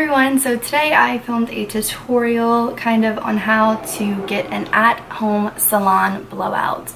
Everyone, so today I filmed a tutorial kind of on how to get an at-home salon blowout.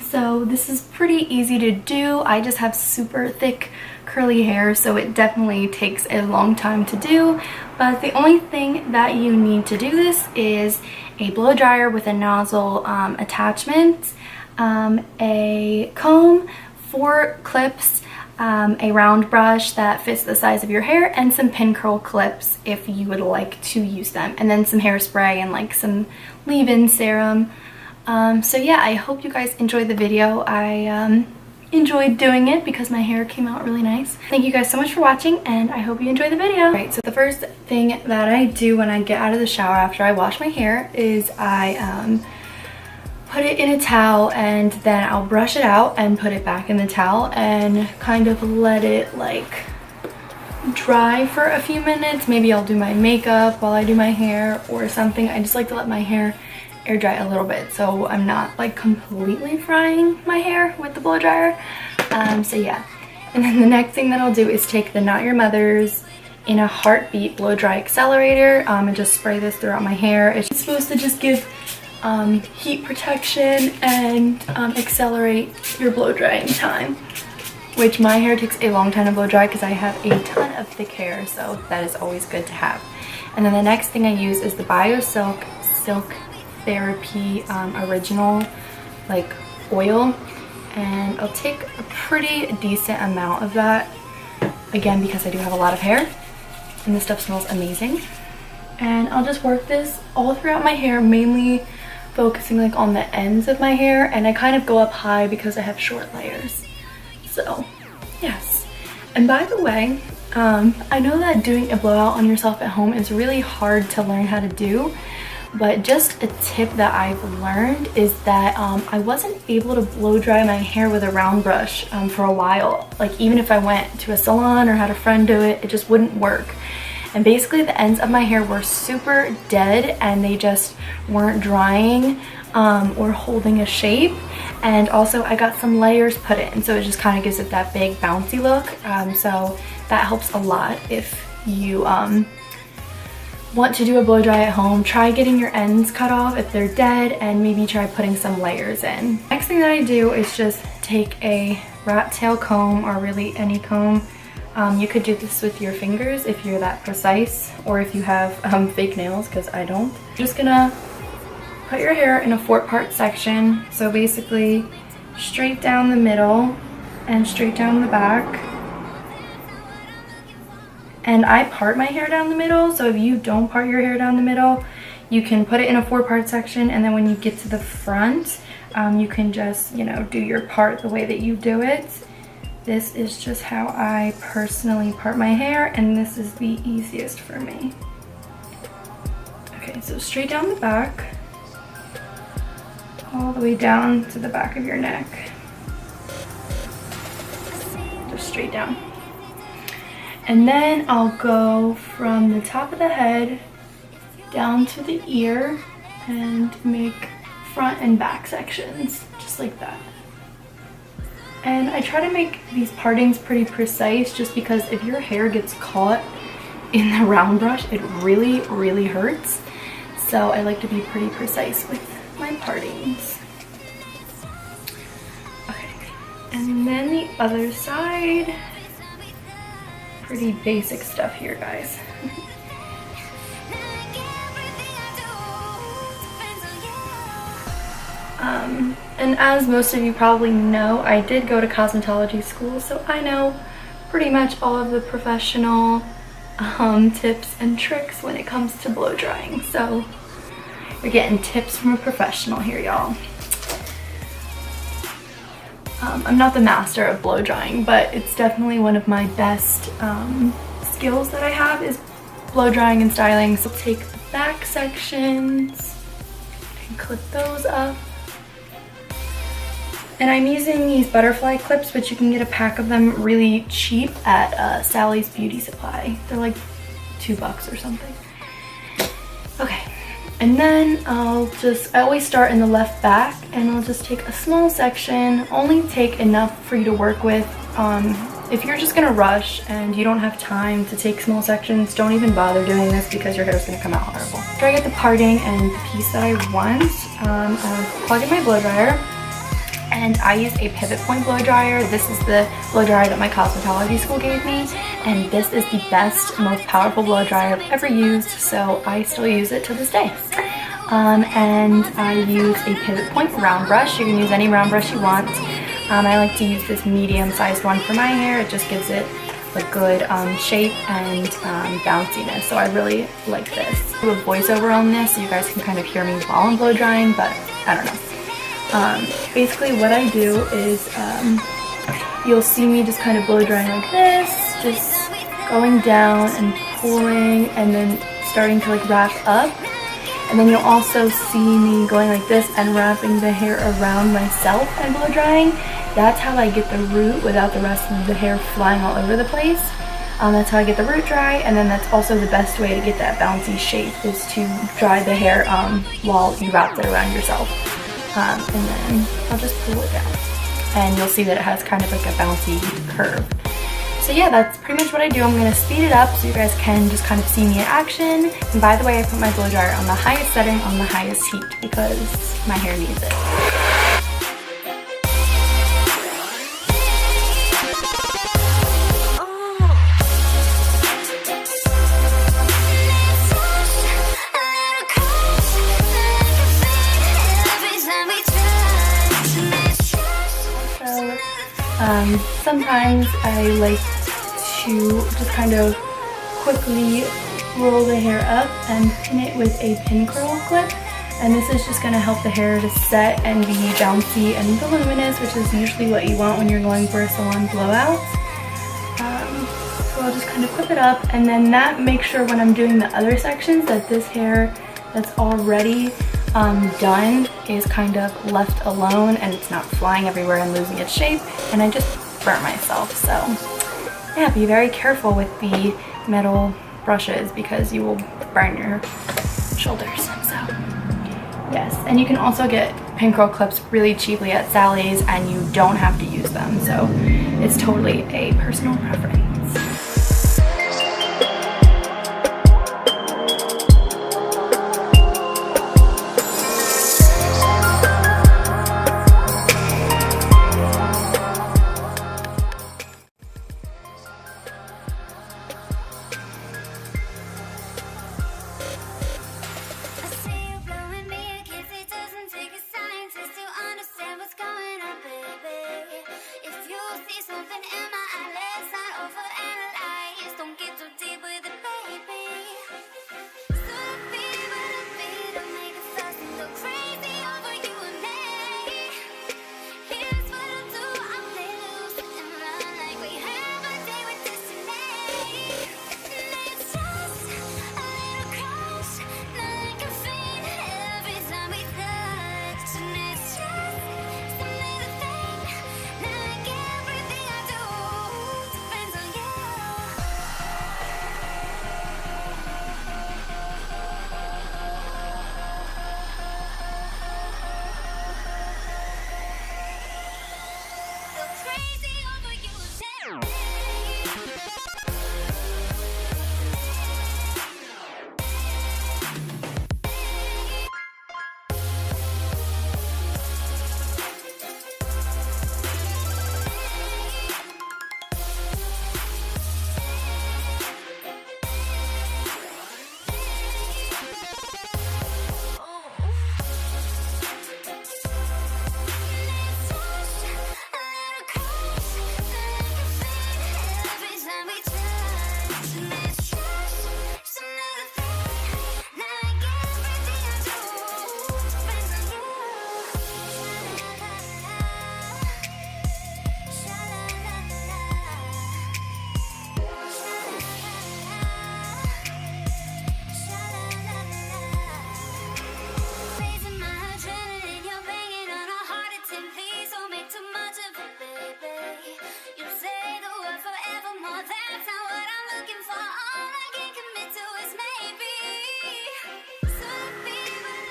So this is pretty easy to do. I just have super thick curly hair, so it definitely takes a long time to do, but the only thing that you need to do this is a blow dryer with a nozzle attachment, a comb, 4 clips, a round brush that fits the size of your hair, and some pin curl clips if you would like to use them, and then some hairspray and like some leave-in serum. So yeah, I hope you guys enjoyed the video. I enjoyed doing it because my hair came out really nice. Thank you guys so much for watching, and I hope you enjoyed the video. Alright, so the first thing that I do when I get out of the shower after I wash my hair is I put it in a towel, and then I'll brush it out and put it back in the towel and kind of let it like dry for a few minutes. Maybe I'll do my makeup while I do my hair or something. I just like to let my hair air dry a little bit so I'm not like completely frying my hair with the blow dryer. So yeah, and then the next thing that I'll do is take the Not Your Mother's in a Heartbeat blow dry accelerator and just spray this throughout my hair. It's supposed to just give heat protection and accelerate your blow drying time, which my hair takes a long time to blow dry because I have a ton of thick hair, so that is always good to have. And then the next thing I use is the BioSilk Silk Therapy original like oil, and I'll take a pretty decent amount of that, again because I do have a lot of hair and this stuff smells amazing. And I'll just work this all throughout my hair, mainly focusing like on the ends of my hair, and I kind of go up high because I have short layers. So yes. And by the way, I know that doing a blowout on yourself at home is really hard to learn how to do, but just a tip that I've learned is that I wasn't able to blow dry my hair with a round brush for a while. Like even if I went to a salon or had a friend do it, it just wouldn't work. And basically the ends of my hair were super dead and they just weren't drying or holding a shape. And also I got some layers put in, so it just kind of gives it that big bouncy look. So that helps a lot if you want to do a blow dry at home. Try getting your ends cut off if they're dead, and maybe try putting some layers in. Next thing that I do is just take a rat tail comb, or really any comb. You could do this with your fingers if you're that precise, or if you have fake nails, because I don't. You're just gonna put your hair in a 4-part section, so basically straight down the middle and straight down the back. And I part my hair down the middle, so if you don't part your hair down the middle, you can put it in a 4-part section, and then when you get to the front, you can just, you know, do your part the way that you do it. This is just how I personally part my hair, and this is the easiest for me. Okay, so straight down the back, all the way down to the back of your neck. Just straight down. And then I'll go from the top of the head down to the ear and make front and back sections, just like that. And I try to make these partings pretty precise, just because if your hair gets caught in the round brush, it really, really hurts. So I like to be pretty precise with my partings. Okay, and then the other side. Pretty basic stuff here, guys. And as most of you probably know, I did go to cosmetology school, so I know pretty much all of the professional tips and tricks when it comes to blow drying. So you're getting tips from a professional here, y'all. I'm not the master of blow drying, but it's definitely one of my best skills that I have is blow drying and styling. So take the back sections and clip those up. And I'm using these butterfly clips, but you can get a pack of them really cheap at Sally's Beauty Supply. They're like $2 or something. Okay. And then I always start in the left back, and I'll just take a small section, only take enough for you to work with if you're just gonna rush and you don't have time to take small sections, don't even bother doing this because your hair is gonna come out horrible. After I get the parting and the piece that I want, I'll plug in my blow dryer. And I use a pivot point blow dryer. This is the blow dryer that my cosmetology school gave me, and this is the best, most powerful blow dryer I've ever used, so I still use it to this day. And I use a pivot point round brush. You can use any round brush you want. I like to use this medium-sized one for my hair. It just gives it a good shape and bounciness, so I really like this. I do a voiceover on this so you guys can kind of hear me while I'm blow drying, but I don't know. Basically what I do is you'll see me just kind of blow drying like this, just going down and pulling and then starting to like wrap up. And then you'll also see me going like this and wrapping the hair around myself and blow drying. That's how I get the root without the rest of the hair flying all over the place. That's how I get the root dry, and then that's also the best way to get that bouncy shape is to dry the hair while you wrap it around yourself. And then I'll just pull it down. And you'll see that it has kind of like a bouncy curve. So yeah, that's pretty much what I do. I'm going to speed it up so you guys can just kind of see me in action. And by the way, I put my blow dryer on the highest setting on the highest heat because my hair needs it. Sometimes I like to just kind of quickly roll the hair up and pin it with a pin curl clip, and this is just going to help the hair to set and be bouncy and voluminous, which is usually what you want when you're going for a salon blowout. So I'll just kind of clip it up, and then that makes sure when I'm doing the other sections that this hair that's already done is kind of left alone and it's not flying everywhere and losing its shape, and I just burnt myself. So yeah, be very careful with the metal brushes because you will burn your shoulders. So yes, and you can also get pin curl clips really cheaply at Sally's and you don't have to use them, so it's totally a personal preference.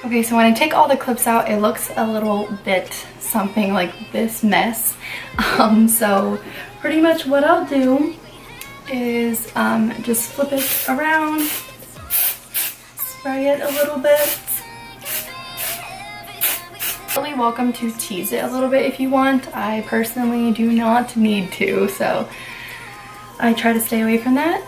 Okay, so when I take all the clips out, it looks a little bit something like this mess. So pretty much what I'll do is just flip it around, spray it a little bit. Really welcome to tease it a little bit if you want. I personally do not need to, so I try to stay away from that.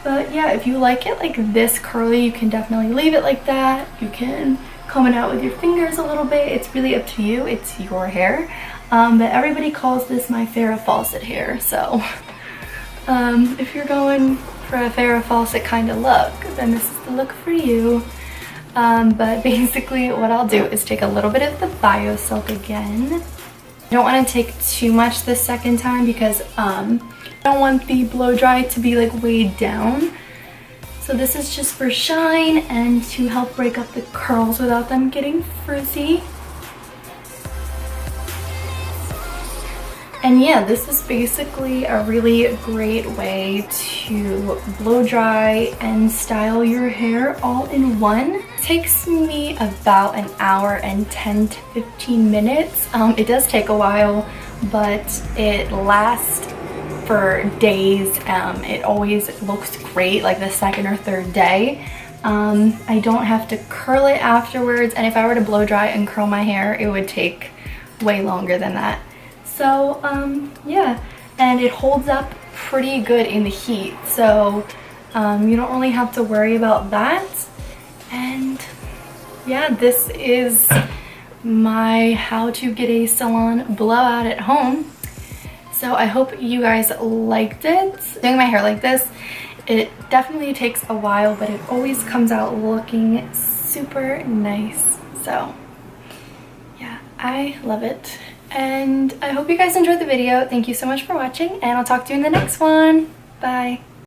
But yeah, if you like it like this curly, you can definitely leave it like that. You can comb it out with your fingers a little bit. It's really up to you. It's your hair. But everybody calls this my Farrah Fawcett hair, so if you're going for a Farrah Fawcett kind of look, then this is the look for you. But basically what I'll do is take a little bit of the Bio Silk again. I don't want to take too much this second time because I don't want the blow dry to be like weighed down. So this is just for shine and to help break up the curls without them getting frizzy. And yeah, this is basically a really great way to blow dry and style your hair all in one. It takes me about an hour and 10 to 15 minutes. It does take a while, but it lasts for days. It always looks great like the second or third day. I don't have to curl it afterwards, and if I were to blow dry and curl my hair, it would take way longer than that. So yeah, and it holds up pretty good in the heat, so you don't really have to worry about that. And yeah, this is my how to get a salon blowout at home. So I hope you guys liked it. Doing my hair like this, it definitely takes a while, but it always comes out looking super nice. So yeah, I love it. And I hope you guys enjoyed the video. Thank you so much for watching, and I'll talk to you in the next one. Bye.